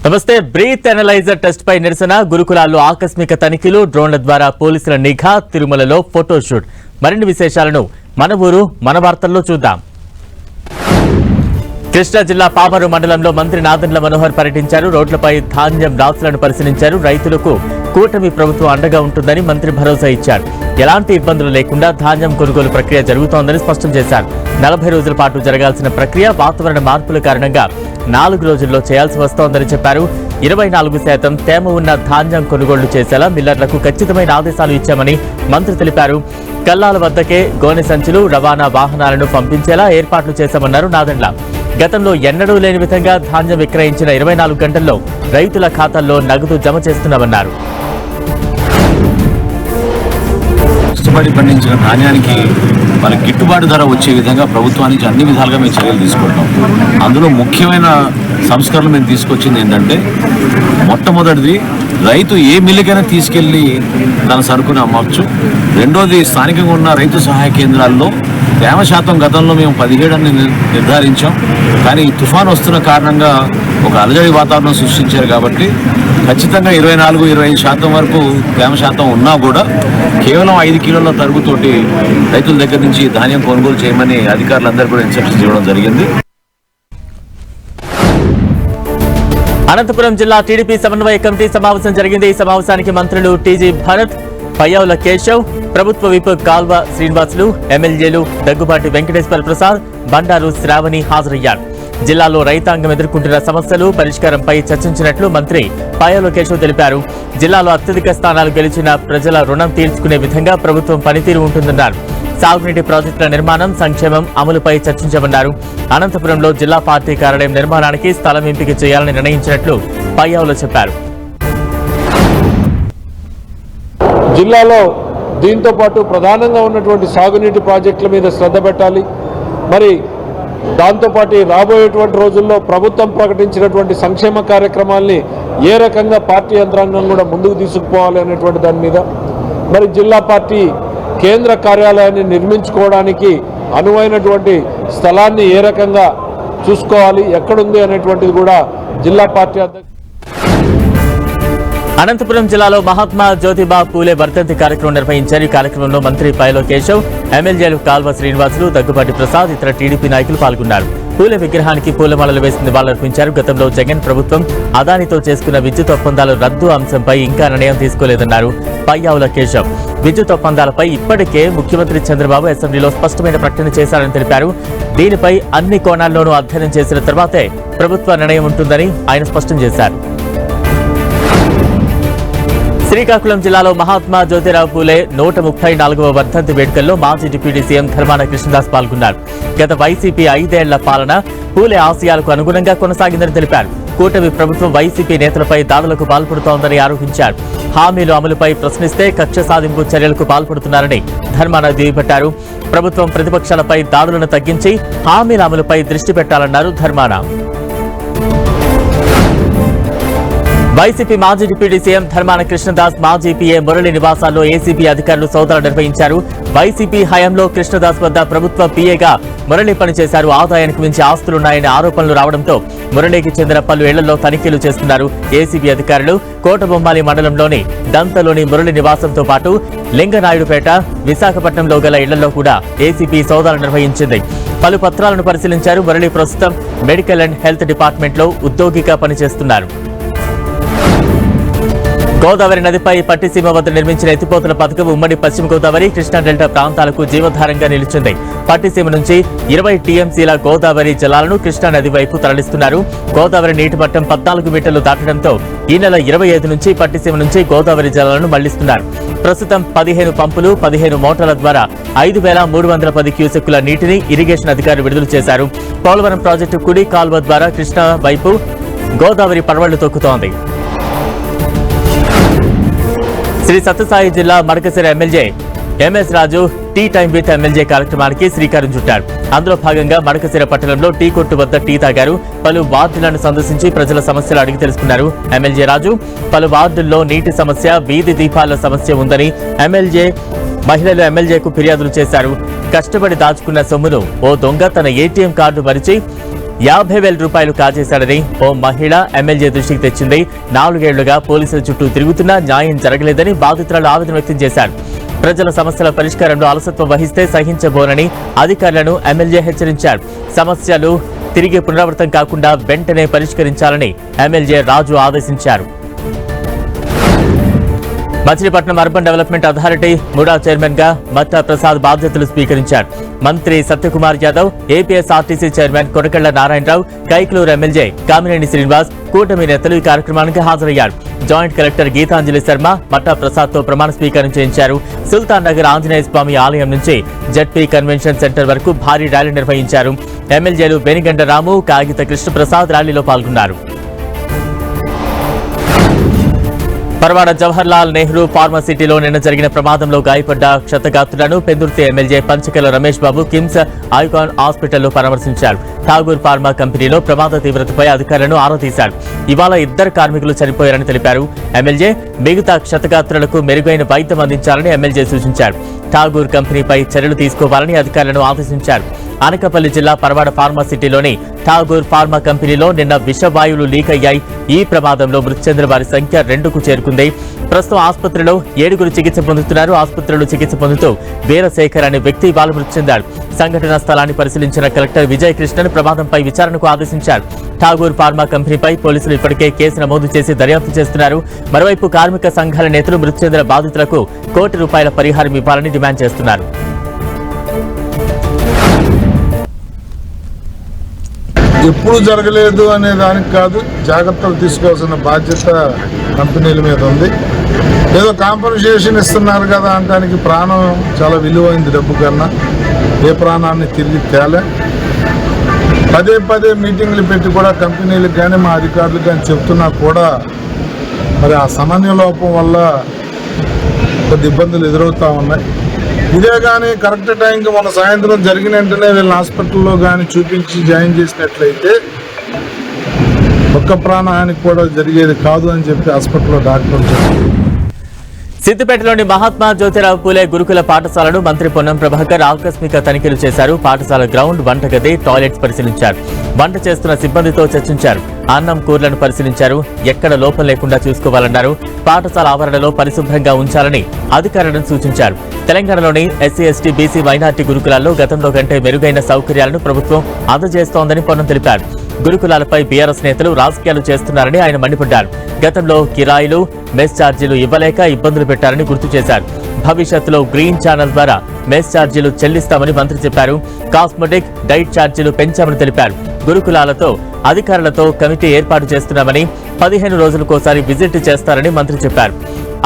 నమస్తే. Breath analyser test పై నిరసన, గురుకులాల్లో ఆకస్మిక తనిఖీలు, డ్రోన్ల ద్వారా పోలీసుల నిఘా, తిరుమలలో ఫోటోషూట్. మరిన్ని విశేషాలను మన ఊరు మన వార్తల్లో చూద్దాం. కృష్ణా జిల్లా పామరు మండలంలో మంత్రి నాదెండ్ల మనోహర్ పర్యటించారు. రోడ్లపై ధాన్యం రాసులను పరిశీలించారు. రైతులకు కూటమి ప్రభుత్వం అండగా ఉంటుందని మంత్రి భరోసా ఇచ్చారు. ఎలాంటి ఇబ్బందులు లేకుండా ధాన్యం కొనుగోలు ప్రక్రియ జరుగుతోందని స్పష్టం చేశారు. 40 రోజుల పాటు జరగాల్సిన ప్రక్రియ వాతావరణ మార్పుల కారణంగా 4 రోజుల్లో చేయాల్సి వస్తోందని చెప్పారు. 24% తేమ ఉన్న ధాన్యం కొనుగోళ్లు చేసేలా మిల్లర్లకు ఖచ్చితమైన ఆదేశాలు ఇచ్చామని మంత్రి తెలిపారు. కల్లాల వద్దకే గోనె సంచులు, రవాణా వాహనాలను పంపించేలా ఏర్పాట్లు చేశామన్నారు నాదెండ్ల. గతంలో ఎన్నడూ లేని విధంగా ధాన్యం విక్రయించిన 24 గంటల్లో రైతుల ఖాతాల్లో నగదు జమ చేస్తున్నామన్నారు. కష్టపడి పండించిన ధాన్యానికి వాళ్ళకి గిట్టుబాటు ధర వచ్చే విధంగా ప్రభుత్వానికి అన్ని విధాలుగా మేము చర్యలు తీసుకుంటాం. అందులో ముఖ్యమైన సంస్కరణలు మేము తీసుకొచ్చింది ఏంటంటే, మొట్టమొదటిది రైతు ఏ మిల్లుకైనా తీసుకెళ్లి తన సరుకుని అమ్మవచ్చు. రెండోది, స్థానికంగా ఉన్న రైతు సహాయ కేంద్రాల్లో తేమ శాతం గతంలో మేము 17 అని నిర్ధారించాం. కానీ తుఫాను వస్తున్న కారణంగా ఒక అలజడి వాతావరణం సృష్టించారు. కాబట్టి ఖచ్చితంగా 24-25% వరకు తేమ శాతం ఉన్నా కూడా కేవలం 5 కిలోల తరుగుతోటి రైతుల దగ్గర నుంచి ధాన్యం కొనుగోలు చేయమని అధికారులందరూ కూడా ఇన్స్ట్రక్షన్స్ ఇవ్వడం జరిగింది. అనంతపురం జిల్లా టీడీపీ సమన్వయ కమిటీ సమావేశం జరిగింది. ఈ సమావేశానికి మంత్రులు టీజీ భరత్, పయ్యావుల కేశవ్, ప్రభుత్వ విప్ కాల్వ శ్రీనివాసులు, ఎమ్మెల్యేలు దగ్గుబాటి వెంకటేశ్వర ప్రసాద్, బండారు శ్రావణి హాజరయ్యారు. జిల్లాలో రైతాంగం ఎదుర్కొంటున్న సమస్యలు పరిష్కారంపై చర్చించినట్లు మంత్రి పయ్యావుల కేశవ్ తెలిపారు. జిల్లాలో అత్యధిక స్థానాలు గెలిచిన ప్రజల రుణం తీర్చుకునే విధంగా ప్రభుత్వం పనితీరు ఉంటుందన్నారు. సాగునీటి ప్రాజెక్టుల నిర్మాణం, సంక్షేమం అమలుపై చర్చించామన్నారు. అనంతపురంలో జిల్లా పార్టీ కార్యాలయం నిర్మాణానికి స్థలం ఎంపిక చేయాలని నిర్ణయించినట్లు పయ్యావుల చెప్పారు. జిల్లాలో దీంతో పాటు ప్రధానంగా ఉన్నటువంటి సాగునీటి ప్రాజెక్టుల మీద శ్రద్ధ పెట్టాలి. మరి దాంతోపాటు రాబోయేటువంటి రోజుల్లో ప్రభుత్వం ప్రకటించినటువంటి సంక్షేమ కార్యక్రమాల్ని ఏ రకంగా పార్టీ యంత్రాంగం కూడా ముందుకు తీసుకుపోవాలి అనేటువంటి దాని మీద, మరి జిల్లా పార్టీ కేంద్ర కార్యాలయాన్ని నిర్మించుకోవడానికి అనువైనటువంటి స్థలాన్ని ఏ రకంగా చూసుకోవాలి, ఎక్కడుంది అనేటువంటిది కూడా జిల్లా పార్టీ అధ్యక్షుడు. అనంతపురం జిల్లాలో మహాత్మా జ్యోతిబా పూలే వర్ధంతి కార్యక్రమం నిర్వహించారు. ఈ కార్యక్రమంలో మంత్రి పయ్యావుల కేశవ్, ఎమ్మెల్యేలు కాల్వ శ్రీనివాసులు, దగ్గుబాటి ప్రసాద్, ఇతర టీడీపీ నాయకులు పాల్గొన్నారు. పూలే విగ్రహానికి పూలమాలలు వేసి నివాళులర్పించారు. గతంలో జగన్ ప్రభుత్వం అదానితో చేసుకున్న విద్యుత్ ఒప్పందాల రద్దు అంశంపై ఇంకా నిర్ణయం తీసుకోలేదన్నారు పయ్యావుల కేశవ్. విద్యుత్ ఒప్పందాలపై ఇప్పటికే ముఖ్యమంత్రి చంద్రబాబు అసెంబ్లీలో స్పష్టమైన ప్రకటన చేశారని తెలిపారు. దీనిపై అన్ని కోణాల్లోనూ అధ్యయనం చేసిన తర్వాతే ప్రభుత్వ నిర్ణయం ఉంటుందని ఆయన స్పష్టం చేశారు. శ్రీకాకుళం జిల్లాలో మహాత్మా జ్యోతిరావు పూలే 134వ వర్ధంతి వేడుకల్లో మాజీ డిప్యూటీ సీఎం ధర్మాన కృష్ణదాస్ పాల్గొన్నారు. గత వైసీపీ 5 ఏళ్ల పాలన పూలే ఆశయాలకు అనుగుణంగా కొనసాగిందని తెలిపారు. కూటమి ప్రభుత్వం వైసీపీ నేతలపై దాడులకు పాల్పడుతోందని ఆరోపించారు. హామీలు అమలుపై ప్రశ్నిస్తే కక్ష సాధింపు చర్యలకు పాల్పడుతున్నారని ధర్మాన దుయ్యబట్టారు. ప్రభుత్వం ప్రతిపక్షాలపై దాడులను తగ్గించి హామీల అమలుపై దృష్టి పెట్టాలన్నారు ధర్మాన. వైసీపీ మాజీ డిప్యూటీ సీఎం ధర్మాన కృష్ణదాస్, మాజీ పీఏ మురళి నివాసాల్లో ఏసీబీ అధికారులు సోదాలు నిర్వహించారు. వైసీపీ హయాంలో కృష్ణదాస్ వద్ద ప్రభుత్వ పీఏగా మురళి పనిచేశారు. ఆదాయానికి మించి ఆస్తులున్నాయనే ఆరోపణలు రావడంతో మురళికి చెందిన పలు ఇళ్లలో తనిఖీలు చేస్తున్నారు ఏసీబీ అధికారులు. కోటబొమ్మాలి మండలంలోని దంతలోని మురళి నివాసంతో పాటు లింగనాయుడుపేట, విశాఖపట్నంలో గల ఇళ్లలో కూడా ఏసీబీ సోదాలు నిర్వహించింది. పలు పత్రాలను పరిశీలించారు. మురళి ప్రస్తుతం మెడికల్ అండ్ హెల్త్ డిపార్ట్మెంట్లో ఉద్యోగిగా పనిచేస్తున్నారు. గోదావరి నదిపై పట్టిసీమ వద్ద నిర్మించిన ఎత్తిపోతల పథకం ఉమ్మడి పశ్చిమ గోదావరి, కృష్ణా డెల్టా ప్రాంతాలకు జీవధారంగా నిలిచింది. పట్టిసీమ నుంచి 20 టీఎంసీల గోదావరి జలాలను కృష్ణా నది వైపు తరలిస్తున్నారు. గోదావరి నీటి మట్టం 14 మీటర్లు దాటడంతో ఈ నెల 25 నుంచి పట్టిసీమ నుంచి గోదావరి జలాలను మళ్లిస్తున్నారు. ప్రస్తుతం 15 పంపులు, 15 మోటార్ల ద్వారా 5310 క్యూసెక్కుల నీటిని ఇరిగేషన్ అధికారులు విడుదల చేశారు. పోలవరం ప్రాజెక్టు కుడి కాల్వ ద్వారా కృష్ణా వైపు గోదావరి పరవళ్లు తొక్కుతోంది. శ్రీ సత్యసాయి జిల్లా Madakasira MLA MS Raju tea time with MLA కార్యక్రమానికి శ్రీకారం చుట్టారు. అందులో భాగంగా మడకశిర పట్టణంలో టీ కొట్టు వద్ద టీ తాగారు. పలు వార్డులను సందర్శించి ప్రజల సమస్యలు అడిగి తెలుసుకున్నారు. ఎమ్మెల్యే రాజు పలు వార్డుల్లో నీటి సమస్య, వీధి దీపాల సమస్య ఉందని మహిళలు ఎమ్మెల్యేకు ఫిర్యాదులు చేశారు. కష్టపడి దాచుకున్న సొమ్మును ఓ దొంగ తన ఏటీఎం కార్డు మరిచి 50,000 రూపాయలు కాజేశాడని ఓ మహిళ ఎమ్మెల్యే దృష్టికి తెచ్చింది. 4 ఏళ్లుగా పోలీసుల చుట్టూ తిరుగుతున్నా న్యాయం జరగలేదని బాధితురాలు ఆవేదన వ్యక్తం చేశారు. ప్రజల సమస్యల పరిష్కారంలో అలసత్వం వహిస్తే సహించబోనని అధికారులను ఎమ్మెల్యే హెచ్చరించారు. సమస్యలు తిరిగి పునరావృతం కాకుండా వెంటనే పరిష్కరించాలని ఎమ్మెల్యే రాజు ఆదేశించారు. Machilipatnam urban development authority MUDA chairman గా మట్టా ప్రసాద్ బాధ్యతలు స్వీకరించారు. మంత్రి Satyakumar Yadav, APSRTC chairman Korakalla Narayanarao, Kaikaluru MLA Kamineni Srinivas, కూటమి నేతలు ఈ కార్యక్రమానికి హాజరయ్యారు. జాయింట్ కలెక్టర్ గీతాంజలి శర్మ మట్టా ప్రసాద్ తో ప్రమాణ స్వీకారం చేయించారు. సుల్తాన్ నగర్ ఆంజనేయ స్వామి ఆలయం నుంచి జడ్పీ కన్వెన్షన్ సెంటర్ వరకు భారీ ర్యాలీ నిర్వహించారు. ఎమ్మెల్యేలు బెనిగండ రాము, కాగిత కృష్ణప్రసాద్ ర్యాలీలో పాల్గొన్నారు. పరవాడ జవహర్ లాల్ నెహ్రూ ఫార్మసిటీలో నిన్న జరిగిన ప్రమాదంలో గాయపడ్డ క్షతగాత్రులను పెందుర్తి ఎమ్మెల్యే పంచకల రమేష్ బాబు కిమ్స్ ఐకాన్ హాస్పిటల్లో పరామర్శించారు. ఠాగూర్ ఫార్మా కంపెనీలో ప్రమాద తీవ్రతపై అధికారులను ఆరా తీశారు. ఇవాళ 2 కార్మికులు చనిపోయారని తెలిపారు. ఎమ్మెల్యే మిగతా క్షతగాత్రులకు మెరుగైన వైద్యం అందించాలని ఎమ్మెల్యే సూచించారు. ఠాగూర్ కంపెనీపై చర్యలు తీసుకోవాలని అధికారులను ఆదేశించారు. అనకాపల్లి జిల్లా పరవాడ ఫార్మసిటీలోని ఠాగూర్ ఫార్మా కంపెనీలో నిన్న విషవాయువులు లీక్ అయ్యాయి. ఈ ప్రమాదంలో మృతి చెందిన వారి సంఖ్య 2కు చేరుకుంది. ప్రస్తుతం ఆసుపత్రిలో 7గురు చికిత్స పొందుతున్నారు. ఆసుపత్రిలో చికిత్స పొందుతూ వీరశేఖర్ అనే వ్యక్తి ఇవాళ మృతి చెందాడు. సంఘటనా స్థలాన్ని పరిశీలించిన కలెక్టర్ విజయ్ కృష్ణన్ ప్రమాదంపై విచారణకు ఆదేశించారు. ఠాగూర్ ఫార్మా కంపెనీపై పోలీసులు ఇప్పటికే కేసు నమోదు చేసి దర్యాప్తు చేస్తున్నారు. మరోవైపు కార్మిక సంఘాల నేతలు మృతి చెందిన బాధితులకు ₹1 కోటి పరిహారం ఇవ్వాలని డిమాండ్ చేస్తున్నారు. ఎప్పుడు జరగలేదు అనే దానికి కాదు, జాగ్రత్తలు తీసుకోవాల్సిన బాధ్యత కంపెనీల మీద ఉంది. ఏదో కాంపన్సేషన్ ఇస్తున్నారు కదా అనడానికి ప్రాణం చాలా విలువైంది డబ్బు కన్నా. ఏ ప్రాణాన్ని తిరిగి తేలే. పదే మీటింగ్లు పెట్టి కూడా కంపెనీలకు కానీ మా అధికారులకు కానీ చెప్తున్నా కూడా మరి ఆ సమన్వయ లోపం వల్ల కొద్ది ఇబ్బందులు ఎదురవుతూ ఉన్నాయి. ఇదే కానీ కరెక్ట్ టైంకి మన సాయంత్రం జరిగిన వెంటనే వీళ్ళని హాస్పిటల్లో కానీ చూపించి జాయిన్ చేసినట్లయితే ఒక్క ప్రాణహానికి కూడా జరిగేది కాదు అని చెప్పి హాస్పిటల్లో డాక్టర్లు చెప్పారు. సిద్దిపేటలోని మహాత్మా జ్యోతిరావు పూలే గురుకుల పాఠశాలను మంత్రి పొన్నం ప్రభాకర్ ఆకస్మిక తనిఖీలు చేశారు. పాఠశాల గ్రౌండ్, వంటగది, టాయిలెట్స్ పరిశీలించారు. వంట చేస్తున్న సిబ్బందితో చర్చించారు. అన్నం, కూరలను పరిశీలించారు. ఎక్కడ లోపం లేకుండా చూసుకోవాలన్నారు. పాఠశాల ఆవరణలో పరిశుభ్రంగా ఉంచాలని అధికారులను సూచించారు. తెలంగాణలోని ఎస్సీ, ఎస్టీ, బీసీ, మైనార్టీ గురుకులాల్లో గతంలో కంటే మెరుగైన సౌకర్యాలను ప్రభుత్వం అందజేస్తోందని పొన్నం తెలిపారు. గురుకులాలపై బీఆర్ఎస్ నేతలు రాజకీయాలు చేస్తున్నారని ఆయన మండిపడ్డారు. గతంలో కిరాయిలు, మెస్ ఛార్జీలు ఇవ్వలేక ఇబ్బందులు పెట్టారని గుర్తు చేశారు. భవిష్యత్తులో గ్రీన్ ఛానల్ ద్వారా మెస్ ఛార్జీలు చెల్లిస్తామని మంత్రి చెప్పారు. కాస్మెటిక్, డైట్ ఛార్జీలు పెంచామని తెలిపారు. గురుకులాలతో అధికారులతో కమిటీ ఏర్పాటు చేస్తున్నామని 15 రోజులకోసారి విజిట్ చేస్తారని మంత్రి చెప్పారు.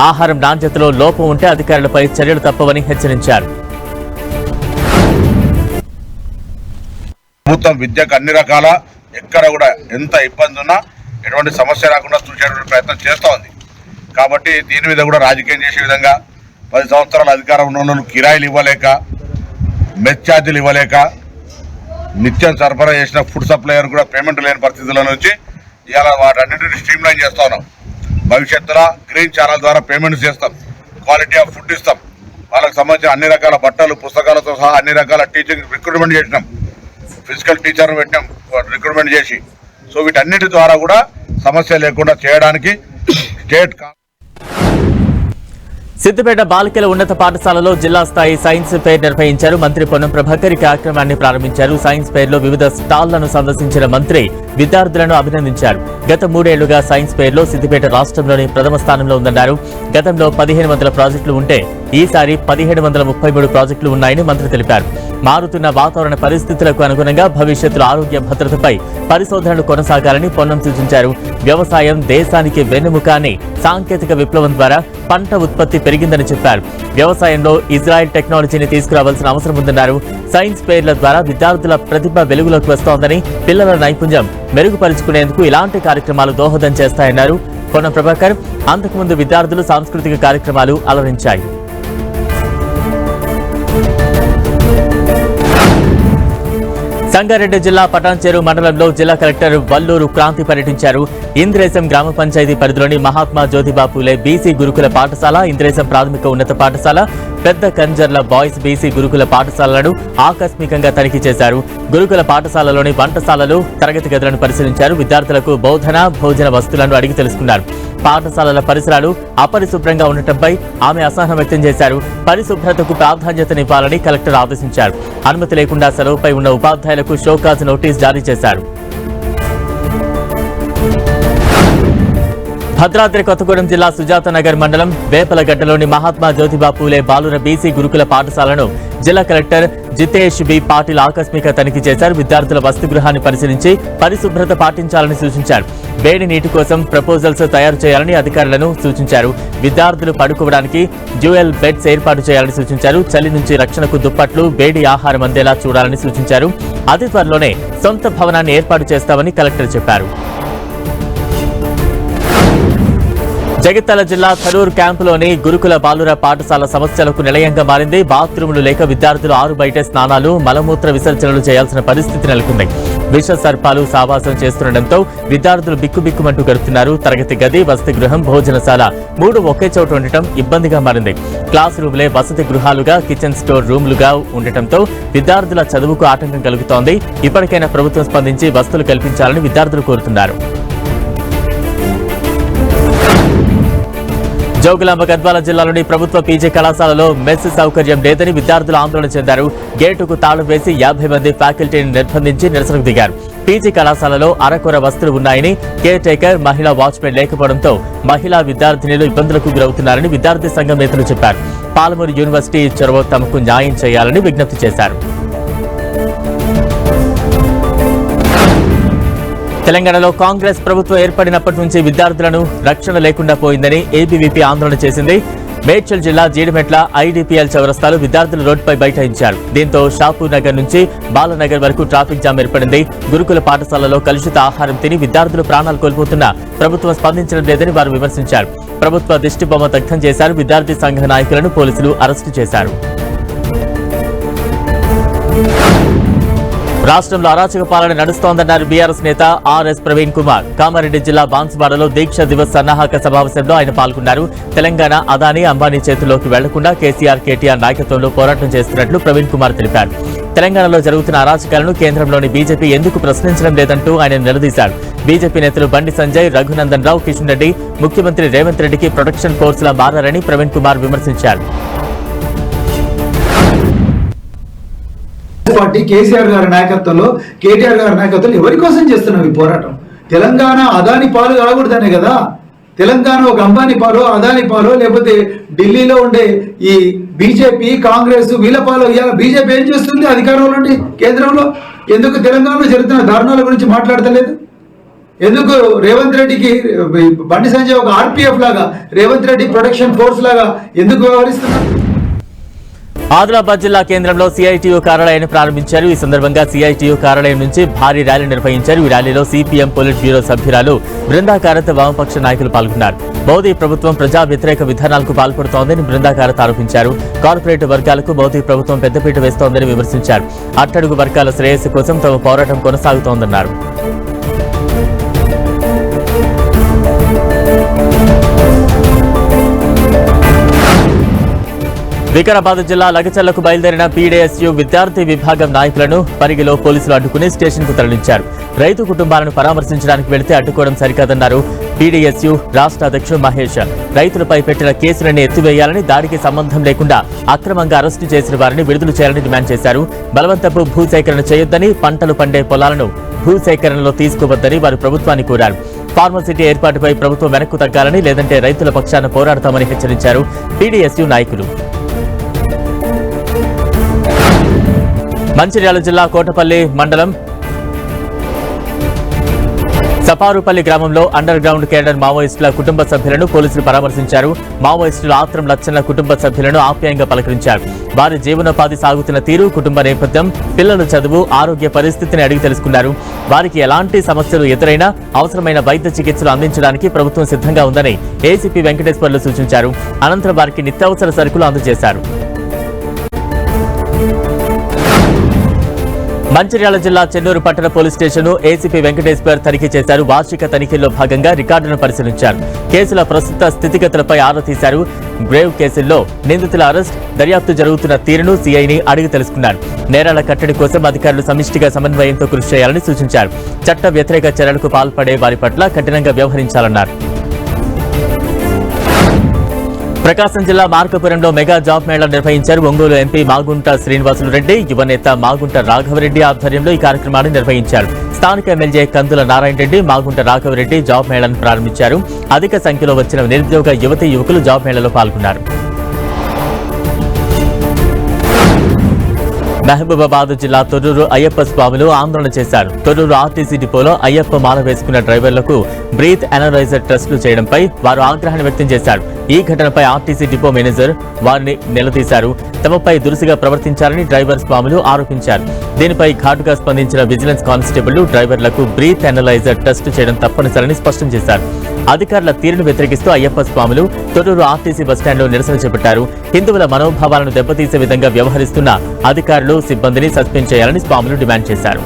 ఆహారం నాణ్యతలో లోపం ఉంటే అధికారులపై చర్యలు తప్పవని హెచ్చరించారు. ప్రభుత్వం విద్యకు అన్ని రకాల ఎక్కడ కూడా ఎంత ఇబ్బంది ఉన్నా ఎటువంటి సమస్య రాకుండా చూసేటువంటి ప్రయత్నం చేస్తూ ఉంది. కాబట్టి దీని మీద కూడా రాజకీయం చేసే విధంగా 10 సంవత్సరాల అధికారం ఉన్న కిరాయిలు ఇవ్వలేక, మెస్ ఛార్జీలు ఇవ్వలేక, నిత్యం సరఫరా చేసిన ఫుడ్ సప్లయర్ కూడా పేమెంట్ లేని పరిస్థితుల నుంచి ఇవాళ వాటన్నిటిని స్ట్రీమ్లైన్ చేస్తూ ఉన్నాం. భవిష్యత్తులో గ్రీన్ ఛానల్ ద్వారా పేమెంట్స్ చేస్తాం, క్వాలిటీ ఆఫ్ ఫుడ్ ఇస్తాం. వాళ్ళకి సంబంధించిన అన్ని రకాల బట్టలు, పుస్తకాలతో సహా అన్ని రకాల టీచింగ్ రిక్రూట్మెంట్ చేసినాం. ఫిజికల్ టీచర్ పెట్టినాం రిక్రూట్మెంట్ చేసి. సో వీటన్నిటి ద్వారా కూడా సమస్య లేకుండా చేయడానికి స్టేట్ సిద్దిపేట బాలికల ఉన్నత పాఠశాలలో జిల్లా స్థాయి సైన్స్ ఫెయిర్ నిర్వహించారు. మంత్రి పొన్నం ప్రభాకర్ ఈ కార్యక్రమాన్ని ప్రారంభించారు. సైన్స్ ఫెయిర్ లో వివిధ స్టాళ్లను సందర్శించిన మంత్రి విద్యార్థులను అభినందించారు. గత 3 ఏళ్లుగా సైన్స్ ఫెయిర్ లో సిద్దిపేట రాష్ట్రంలోని ప్రథమ స్థానంలో ఉందన్నారు. గతంలో 1500 ప్రాజెక్టులు ఉంటే ఈసారి 1733 ప్రాజెక్టులు ఉన్నాయని మంత్రి తెలిపారు. మారుతున్న వాతావరణ పరిస్థితులకు అనుగుణంగా భవిష్యత్తులో ఆరోగ్య భద్రతపై పరిశోధనలు కొనసాగాలని పొన్నం సూచించారు. వ్యవసాయం దేశానికి వెన్నెముక అని సాంకేతిక విప్లవం ద్వారా పంట ఉత్పత్తి పెరిగిందని చెప్పారు. వ్యవసాయంలో ఇజ్రాయెల్ టెక్నాలజీని తీసుకురావాల్సిన అవసరం ఉందన్నారు. సైన్స్ ఫెయిర్ల ద్వారా విద్యార్థుల ప్రతిభ వెలుగులోకి వస్తోందని, పిల్లల నైపుణ్యం మెరుగుపరుచుకునేందుకు ఇలాంటి కార్యక్రమాలు దోహదం చేస్తాయన్నారు పొన్నం ప్రభాకర్. అంతకుముందు విద్యార్థులు సాంస్కృతిక కార్యక్రమాలు అలరించాయి. సంగారెడ్డి జిల్లా పటాన్చెరు మండలంలో జిల్లా కలెక్టర్ వల్లూరు క్రాంతి పర్యటించారు. ఇంద్రేశం గ్రామ పంచాయతీ పరిధిలోని మహాత్మా జ్యోతిబా పూలే బీసీ గురుకుల పాఠశాల, ఇంద్రేశం ప్రాథమిక ఉన్నత పాఠశాల, పెద్ద కంజర్ల బాయ్స్ బీసీ గురుకుల పాఠశాలలను ఆకస్మికంగా తనిఖీ చేశారు. గురుకుల పాఠశాలలోని వంటశాలలు, తరగతి గదులను పరిశీలించారు. విద్యార్థులకు బోధన, భోజన వస్తువులను అడిగి తెలుసుకున్నారు. పాఠశాలల పరిసరాలు అపరిశుభ్రంగా ఉండటంపై ఆమె అసహనం వ్యక్తం చేశారు. పరిశుభ్రతకు ప్రాధాన్యతనివ్వాలని కలెక్టర్ ఆదేశించారు. అనుమతి లేకుండా సెలవుపై ఉన్న ఉపాధ్యాయులకు షోకాజ్ నోటీస్ జారీ చేశారు. భద్రాద్రి కొత్తగూడెం జిల్లా సుజాత నగర్ మండలం వేపలగడ్డలోని మహాత్మా జ్యోతిబా పూలే బాలుర బీసీ గురుకుల పాఠశాలను జిల్లా కలెక్టర్ జితేష్ బి పాటిల్ ఆకస్మిక తనిఖీ చేశారు. విద్యార్థుల వసతి గృహాన్ని పరిశీలించి పరిశుభ్రత పాటించాలని సూచించారు. వేడి నీటి కోసం ప్రపోజల్స్ తయారు చేయాలని అధికారులను సూచించారు. విద్యార్థులు పడుకోవడానికి డ్యూయల్ బెడ్స్ ఏర్పాటు చేయాలని సూచించారు. చలి నుంచి రక్షణకు దుప్పట్లు, వేడి ఆహారం అందేలా చూడాలని సూచించారు. అతి త్వరలోనే సొంత భవనాన్ని ఏర్పాటు చేస్తామని కలెక్టర్ చెప్పారు. జగిత్యాల జిల్లా థరూర్ క్యాంపులోని గురుకుల బాలుర పాఠశాల సమస్యలకు నిలయంగా మారింది. బాత్రూములు లేక విద్యార్థులు ఆరు బయటే స్నానాలు, మలమూత్ర విసర్జనలు చేయాల్సిన పరిస్థితి నెలకొంది. విష సర్పాలు సావాసం చేస్తుండటంతో విద్యార్థులు బిక్కుబిక్కుమంటూ గడుపుతున్నారు. తరగతి గది, వసతి గృహం, భోజనశాల మూడు ఒకే చోట ఉండటం ఇబ్బందిగా మారింది. క్లాస్ రూమ్లే వసతి గృహాలుగా, కిచెన్ స్టోర్ రూమ్లుగా ఉండటంతో విద్యార్థుల చదువుకు ఆటంకం కలుగుతోంది. ఇప్పటికైనా ప్రభుత్వం స్పందించి వసతులు కల్పించాలని విద్యార్థులు కోరుతున్నారు. జోగులాంబ గద్వాల జిల్లాలోని ప్రభుత్వ పీజీ కళాశాలలో మెస్ సౌకర్యం లేదని విద్యార్థులు ఆందోళన చెందారు. గేటుకు తాళం వేసి 50 మంది ఫ్యాకల్టీని నిర్బంధించి నిరసనకు దిగారు. పీజీ కళాశాలలో అరకొర వస్తువులు ఉన్నాయని, కేర్ టేకర్, మహిళా వాచ్మెన్ లేకపోవడంతో మహిళా విద్యార్థినులు ఇబ్బందులకు గురవుతున్నారని విద్యార్థి సంఘం నేతలు చెప్పారు. పాలమూరు యూనివర్సిటీ చొరవ తమకు న్యాయం చేయాలని విజ్ఞప్తి చేశారు. తెలంగాణలో కాంగ్రెస్ ప్రభుత్వం ఏర్పడినప్పటి నుంచి విద్యార్థులను రక్షణ లేకుండా పోయిందని ఏబీవీపీ ఆందోళన చేసింది. మేడ్చల్ జిల్లా జీడిమెట్ల ఐడీపీఎల్ చౌరస్తాలో విద్యార్థులు రోడ్డుపై బైఠాయించారు. దీంతో షాపూర్ నగర్ నుంచి బాలనగర్ వరకు ట్రాఫిక్ జామ్ ఏర్పడింది. గురుకుల పాఠశాలలో కలుషిత ఆహారం తిని విద్యార్థులు ప్రాణాలు కోల్పోతున్నా ప్రభుత్వం స్పందించడం లేదని వారు విమర్శించారు. ప్రభుత్వ దిష్టిబొమ్మ దగ్ధం చేశారు. విద్యార్థి సంఘ నాయకులను పోలీసులు అరెస్టు చేశారు. రాష్ట్రంలో అరాచక పాలన నడుస్తోందన్నారు బీఆర్ఎస్ నేత ఆర్ఎస్ ప్రవీణ్ కుమార్. కామారెడ్డి జిల్లా బాన్సువాడలో దీక్ష దివస్ సన్నాహక సమావేశంలో ఆయన పాల్గొన్నారు. తెలంగాణ అదానీ, అంబానీ చేతుల్లోకి వెళ్లకుండా కేసీఆర్, కేటీఆర్ నాయకత్వంలో పోరాటం చేస్తున్నట్లు ప్రవీణ్ కుమార్ తెలిపారు. తెలంగాణలో జరుగుతున్న అరాచకాలను కేంద్రంలోని బీజేపీ ఎందుకు ప్రశ్నించడం లేదంటూ ఆయన నిలదీశారు. బీజేపీ నేతలు బండి సంజయ్, రఘునందన్ రావు, కిషన్ రెడ్డి ముఖ్యమంత్రి రేవంత్ రెడ్డికి ప్రొటెక్షన్ ఫోర్స్లా మారారని ప్రవీణ్ కుమార్ విమర్శించారు. పార్టీ కేసీఆర్ గారి నాయకత్వంలో, కేటీఆర్ గారి నాయకత్వంలో ఎవరి కోసం చేస్తున్నాం ఈ పోరాటం? తెలంగాణ అదాని పాలు కాకూడదనే కదా. తెలంగాణ ఒక అంబానీ పాలో, అదాని పాలో, లేకపోతే ఢిల్లీలో ఉండే ఈ బీజేపీ, కాంగ్రెస్ వీళ్ళ పాలో. ఇవాళ బీజేపీ ఏం చేస్తుంది అధికారంలో ఉండి కేంద్రంలో? ఎందుకు తెలంగాణలో జరుగుతున్న దారుణాల గురించి మాట్లాడతలేదు? ఎందుకు రేవంత్ రెడ్డికి బండి సంజయ్ ఒక ఆర్పీఎఫ్ లాగా, రేవంత్ రెడ్డి ప్రొటెక్షన్ ఫోర్స్ లాగా ఎందుకు వ్యవహరిస్తున్నారు? ఆదిలాబాద్ జిల్లా కేంద్రంలో సిఐటియు కార్యాలయాన్ని ప్రారంభించారు. ఈ సందర్భంగా సిఐటియు కార్యాలయం నుంచి భారీ ర్యాలీ నిర్వహించారు. ఈ ర్యాలీలో సిపిఎం పొలిట్ బ్యూరో సభ్యురాలు బృందాకారత్, వామపక్ష నాయకులు పాల్గొన్నారు. మోదీ ప్రభుత్వం ప్రజా వ్యతిరేక విధానాలకు పాల్పడుతోందని బృందాకారత్ ఆరోపించారు. కార్పొరేట్ వర్గాలకు మోదీ ప్రభుత్వం పెద్దపీట వేస్తోందని విమర్శించారు. అట్టడుగు వర్గాల శ్రేయస్సు కోసం తమ పోరాటం కొనసాగుతోందన్నారు. వికారాబాద్ జిల్లా లగచర్లకు బయలుదేరిన పీడీఎస్యూ విద్యార్థి విభాగం నాయకులను పరిగిలో పోలీసులు అడ్డుకుని స్టేషన్కు తరలించారు. రైతు కుటుంబాలను పరామర్శించడానికి వెళితే అడ్డుకోవడం సరికాదన్నారు పీడీఎస్యూ రాష్ట్ర అధ్యక్షుడు మహేష్. రైతులపై పెట్టిన కేసులన్నీ ఎత్తివేయాలని, దాడికి సంబంధం లేకుండా అక్రమంగా అరెస్టు చేసిన వారిని విడుదల చేయాలని డిమాండ్ చేశారు. బలవంతపు భూసేకరణ చేయొద్దని, పంటలు పండే పొలాలను భూసేకరణలో తీసుకోవద్దని వారు ప్రభుత్వాన్ని కోరారు. ఫార్మసిటీ ఏర్పాటుపై ప్రభుత్వం వెనక్కు తగ్గాలని, లేదంటే రైతుల పక్షాన పోరాడతామని హెచ్చరించారు పీడీఎస్యూ నాయకులు. మంచిర్యాల జిల్లా కోటపల్లి మండలం సపారుపల్లి గ్రామంలో అండర్ గ్రౌండ్ కేడర్ మావోయిస్టుల కుటుంబ సభ్యులను పోలీసులు పరామర్శించారు. మావోయిస్టులు ఆత్రం లచ్చన్ల కుటుంబ సభ్యులను ఆప్యాయంగా పలకరించారు. వారి జీవనోపాధి సాగుతున్న తీరు, కుటుంబ నేపథ్యం, పిల్లల చదువు, ఆరోగ్య పరిస్థితిని అడిగి తెలుసుకున్నారు. వారికి ఎలాంటి సమస్యలు ఎదురైనా అవసరమైన వైద్య చికిత్సలు అందించడానికి ప్రభుత్వం సిద్ధంగా ఉందని ఏసీపీ వెంకటేశ్వర్లు సూచించారు. అనంతరం వారికి నిత్యావసర సరుకులు అందజేశారు. మంచిర్యాల జిల్లా చెన్నూరు పట్టణ పోలీస్ స్టేషన్ ఏసీపీ వెంకటేశ్వర్ తనిఖీ చేశారు. వార్షిక తనిఖీల్లో భాగంగా రికార్డులను పరిశీలించారు. కేసుల ప్రస్తుత స్థితిగతులపై ఆరా తీశారు. గ్రేవ్ కేసుల్లో నిందితుల అరెస్ట్, దర్యాప్తు జరుగుతున్న తీరును సీఐని అడిగి తెలుసుకున్నారు. నేరాల కట్టడి కోసం అధికారులు సమిష్టిగా సమన్వయంతో కృషి చేయాలని సూచించారు. చట్ట వ్యతిరేక చర్యలకు పాల్పడే వారి పట్ల కఠినంగా వ్యవహరించాలన్నారు. ప్రకాశం జిల్లా మార్కపురంలో మెగా జాబ్ మేళా నిర్వహించారు. ఒంగోలు ఎంపీ మాగుంట శ్రీనివాసులు రెడ్డి, యువనేత మాగుంట రాఘవరెడ్డి ఆధ్వర్యంలో ఈ కార్యక్రమాన్ని నిర్వహించారు. స్థానిక ఎమ్మెల్యే కందుల నారాయణ రెడ్డి, మాగుంట రాఘవరెడ్డి జాబ్ మేళాను ప్రారంభించారు. అధిక సంఖ్యలో వచ్చిన నిరుద్యోగ యువతీ యువకులు జాబ్ మేళాలో పాల్గొన్నారు. మహబూబాబాద్ జిల్లా తొర్రూరు అయ్యప్ప స్వాములు ఆందోళన చేశారు. తొర్రూరు ఆర్టీసీ డిపోలో అయ్యప్ప మాల వేసుకున్న డ్రైవర్లకు బ్రీత్ అనలైజర్ టెస్టులు చేయడంపై వారు ఆగ్రహాన్ని వ్యక్తం చేశారు. ఈ ఘటనపై ఆర్టీసీ డిపో మేనేజర్ వారిని నిలదీశారు. తమపై దురుసుగా ప్రవర్తించారని డ్రైవర్ స్వాములు ఆరోపించారు. దీనిపై ఘాటుగా స్పందించిన విజిలెన్స్ కానిస్టేబుల్ డ్రైవర్లకు బ్రీత్ అనలైజర్ టెస్టు చేయడం తప్పనిసరని స్పష్టం చేశారు. అధికారుల తీరును వ్యతిరేకిస్తూ అయ్యప్ప స్వాములు తొర్రూరు ఆర్టీసీ బస్టాండ్లో నిరసన చేపట్టారు. హిందువుల మనోభావాలను దెబ్బతీసే విధంగా వ్యవహరిస్తున్న అధికారులు, సిబ్బందిని సస్పెండ్ చేయాలని స్వాములు డిమాండ్ చేశారు.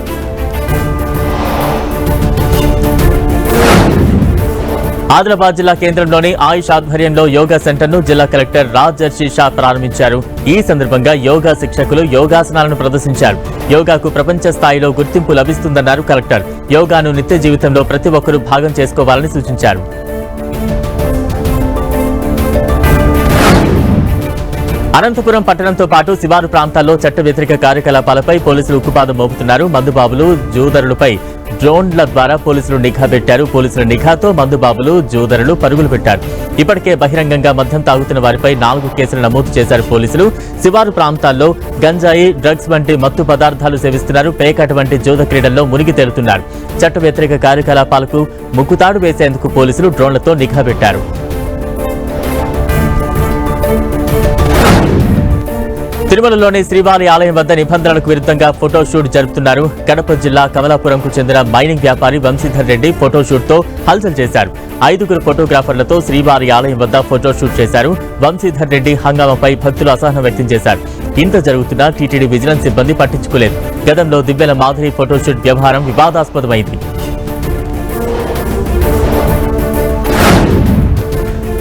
ఆదిలాబాద్ జిల్లా కేంద్రంలోని ఆయుష్ ఆధ్వర్యంలో యోగా సెంటర్ను జిల్లా కలెక్టర్ రాజర్షి షా ప్రారంభించారు. ఈ సందర్భంగా యోగా శిక్షకులు యోగాసనాలను ప్రదర్శించారు. యోగాకు ప్రపంచ స్థాయిలో గుర్తింపు లభిస్తుందన్నారు కలెక్టర్. యోగాను నిత్య జీవితంలో ప్రతి ఒక్కరూ భాగం చేసుకోవాలని సూచించారు. అనంతపురం పట్టణంతో పాటు శివారు ప్రాంతాల్లో చట్ట వ్యతిరేక కార్యకలాపాలపై పోలీసులు ఉక్కుపాదం మోపుతున్నారు. మందుబాబులు, జూదరులపై డ్రోన్ల ద్వారా పోలీసులు నిఘా పెట్టారు. పోలీసుల నిఘాతో మందుబాబులు, జూదరులు పరుగులు పెట్టారు. ఇప్పటికే బహిరంగంగా మద్యం తాగుతున్న వారిపై 4 కేసులు నమోదు చేశారు పోలీసులు. శివారు ప్రాంతాల్లో గంజాయి, డ్రగ్స్ వంటి మత్తు పదార్థాలు సేవిస్తున్నారు. పేకాట వంటి జూద క్రీడల్లో మునిగి తేలుతున్నారు. చట్ట వ్యతిరేక కార్యకలాపాలకు ముక్కుతాడు వేసేందుకు పోలీసులు డ్రోన్లతో నిఘా పెట్టారు. తిరుమలలోని శ్రీవారి ఆలయం వద్ద నిబంధనలకు విరుద్ధంగా ఫోటోషూట్ జరుపుతున్నారు. కడప జిల్లా కమలాపురంకు చెందిన మైనింగ్ వ్యాపారి వంశీధర్ రెడ్డి ఫోటోషూట్తో హల్చల్ చేశారు. 5 ఫోటోగ్రాఫర్లతో శ్రీవారి ఆలయం వద్ద ఫోటోషూట్ చేశారు. వంశీధర్ రెడ్డి హంగామాపై భక్తులు అసహనం వ్యక్తం చేశారు. ఇంత జరుగుతున్నా టీటీడీ విజిలెన్స్ సిబ్బంది పట్టించుకోలేదు. గతంలో దివ్యల మాధురి ఫోటోషూట్ వ్యవహారం వివాదాస్పదమైంది.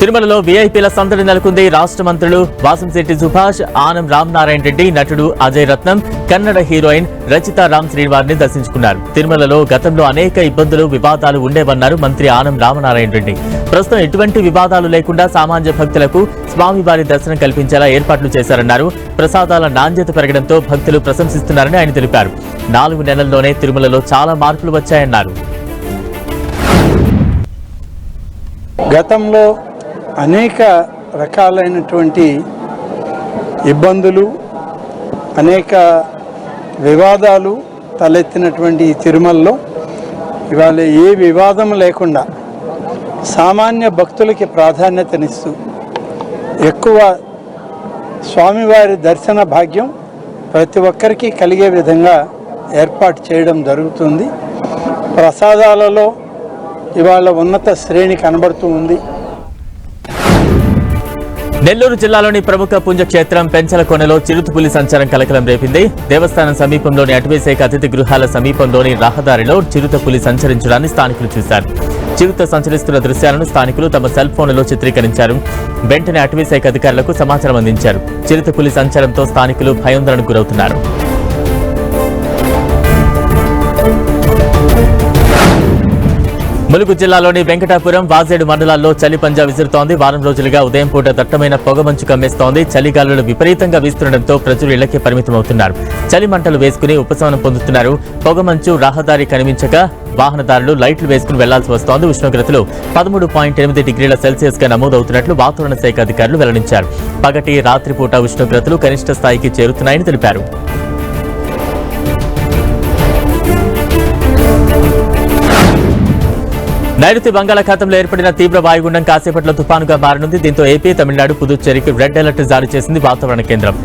తిరుమలలో వీఐపీల సందడి నెలకొంది. రాష్ట్ర మంత్రులు వాసంశెట్టి సుభాష్, ఆనం రామనారాయణ రెడ్డి, నటుడు అజయ్ రత్నం, కన్నడ హీరోయిన్ రచితా రామ్ శ్రీనివారిని దర్శించుకున్నారు. తిరుమలలో గతంలో అనేక ఇబ్బందులు, వివాదాలు ఉండేవన్నారు మంత్రి ఆనం రామనారాయణ రెడ్డి. ప్రస్తుతం ఎటువంటి వివాదాలు లేకుండా సామాన్య భక్తులకు స్వామివారి దర్శనం కల్పించేలా ఏర్పాట్లు చేశారన్నారు. ప్రసాదాల నాణ్యత పెరగడంతో భక్తులు ప్రశంసిస్తున్నారని ఆయన తెలిపారు. 4 నెలల్లోనే తిరుమలలో చాలా మార్పులు వచ్చాయన్నారు. గతంలో అనేక రకాలైనటువంటి ఇబ్బందులు, అనేక వివాదాలు తలెత్తినటువంటి ఈ తిరుమలలో ఇవాళ ఏ వివాదం లేకుండా సామాన్య భక్తులకి ప్రాధాన్యతనిస్తూ ఎక్కువ స్వామివారి దర్శన భాగ్యం ప్రతి ఒక్కరికి కలిగే విధంగా ఏర్పాటు చేయడం జరుగుతుంది. ప్రసాదాలలో ఇవాళ ఉన్నత శ్రేణి కనబడుతూ ఉంది. నెల్లూరు జిల్లాలోని ప్రముఖ పుణ్యక్షేత్రం పెంచలకొండలో చిరుతపులి సంచారం కలకలం రేపింది. దేవస్థానం సమీపంలోని అటవీశాఖ అతిథి గృహాల సమీపంలోని రహదారిలో చిరుతపులి సంచరించడాన్ని స్థానికులు చూశారు. చిరుత సంచరిస్తున్న దృశ్యాలను స్థానికులు తమ సెల్ ఫోన్లలో చిత్రీకరించారు. వెంటనే అటవీశాఖ అధికారులకు సమాచారం అందించారు. చిరుతపులి సంచారంతో స్థానికులు భయాందోళనకు గురవుతున్నారు. ములుగు జిల్లాలోని వెంకటాపురం, వాజేడు మండలాల్లో చలి పంజా విసురుతోంది. వారం రోజులుగా ఉదయం పూట దట్టమైన పొగమంచు కమ్మేస్తోంది. చలిగాలులు విపరీతంగా వీస్తుండటంతో ప్రజలు ఇళ్లకే పరిమితమవుతున్నారు. చలి మంటలు వేసుకుని ఉపశమనం పొందుతున్నారు. పొగమంచు రహదారి కనిపించక వాహనదారులు లైట్లు వేసుకుని వెళ్లాల్సి వస్తోంది. ఉష్ణోగ్రతలు 13.8 డిగ్రీల సెల్సియస్ గా నమోదవుతున్నట్లు వాతావరణ శాఖ అధికారులు వెల్లడించారు. పగటి, రాత్రిపూట ఉష్ణోగ్రతలు కనిష్ట స్థాయికి చేరుతున్నాయని తెలిపారు. నైరుతి బంగాళాఖాతంలో ఏర్పడిన తీవ్ర వాయుగుండం కాసేపట్లో తుపానుగా మారనుంది. దీంతో ఏపీ, తమిళనాడు, పుదుచ్చేరికి రెడ్ అలర్ట్ జారీ చేసింది వాతావరణ కేంద్రం.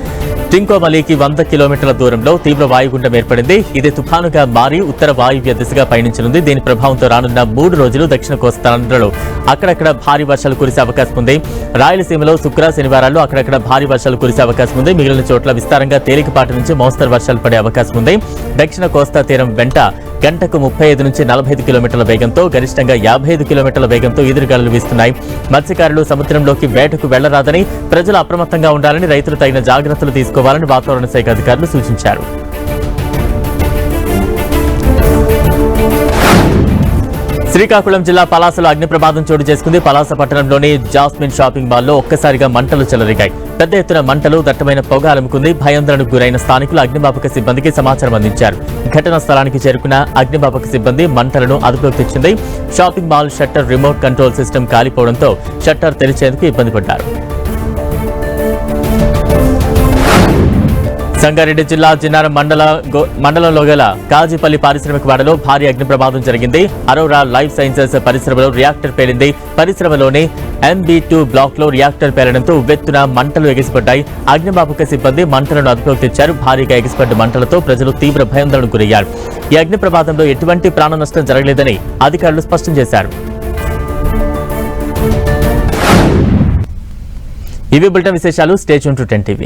టింకోమలీకి 100 కిలోమీటర్ల దూరంలో తీవ్ర వాయుగుండం ఏర్పడింది. ఇది తుఫానుగా మారి ఉత్తర వాయువ్య దిశగా పయనించనుంది. దీని ప్రభావంతో రానున్న 3 రోజులు దక్షిణ కోస్తాంధ్రలో అక్కడక్కడ భారీ వర్షాలు కురిసే అవకాశం ఉంది. రాయలసీమలో శుక్ర, శనివారాల్లో అక్కడక్కడ భారీ వర్షాలు కురిసే అవకాశం ఉంది. మిగిలిన చోట్ల విస్తారంగా తేలికపాటి నుంచి మోస్తరు వర్షాలు పడే అవకాశం ఉంది. దక్షిణ కోస్తా తీరం వెంట గంటకు 35 నుంచి 45 కిలోమీటర్ల వేగంతో, గరిష్టంగా 55 కిలోమీటర్ల వేగంతో ఎదురుగాలులు వీస్తున్నాయి. మత్స్యకారులు సముద్రంలోకి వేటకు వెళ్లరాదని, ప్రజలు అప్రమత్తంగా ఉండాలని, రైతులు తగిన జాగ్రత్తలు తీసుకోవాలని వాతావరణ శాఖ అధికారులు సూచించారు. శ్రీకాకుళం జిల్లా పలాసలో అగ్ని ప్రమాదం చోటు చేసుకుంది. పలాస పట్టణంలోని జాస్మిన్ షాపింగ్ మాల్లో ఒక్కసారిగా మంటలు చెలరేగాయి. పెద్ద ఎత్తున మంటలు, దట్టమైన పొగ అలుముకుంది. భయాందోళనకు గురైన స్థానికులు అగ్నిమాపక సిబ్బందికి సమాచారం అందించారు. ఘటనా స్థలానికి చేరుకున్న అగ్నిమాపక సిబ్బంది మంటలను అదుపులోకి తెచ్చింది. Shopping mall shutter remote control system కాలిపోవడంతో షట్టర్ తెరిచేందుకు ఇబ్బంది పడ్డారు. సంగారెడ్డి జిల్లా జిన్నారం మండలంలో గల కాజీపల్లి పారిశ్రామిక వాడలో భారీ అగ్ని ప్రమాదం జరిగింది. అరోరా లైఫ్ సైన్సెస్ పరిశ్రమలో రియాక్టర్ పేలింది. పరిశ్రమలోని MB2 బ్లాక్ లో రియాక్టర్ పేలడంతో ఉవ్వెత్తున మంటలు ఎగిసిపడ్డాయి. అగ్నిమాపక సిబ్బంది మంటలను అదుపులోకి తెచ్చారు. భారీగా ఎగిసిపడ్డ మంటలతో ప్రజలు తీవ్ర భయాందోళనకు గురయ్యారు. ఈ అగ్ని ప్రమాదంలో ఎటువంటి ప్రాణ నష్టం జరగలేదని అధికారులు స్పష్టం చేశారు. ఇవి బులెటిన్ విశేషాలు. Stay tune to 10 TV.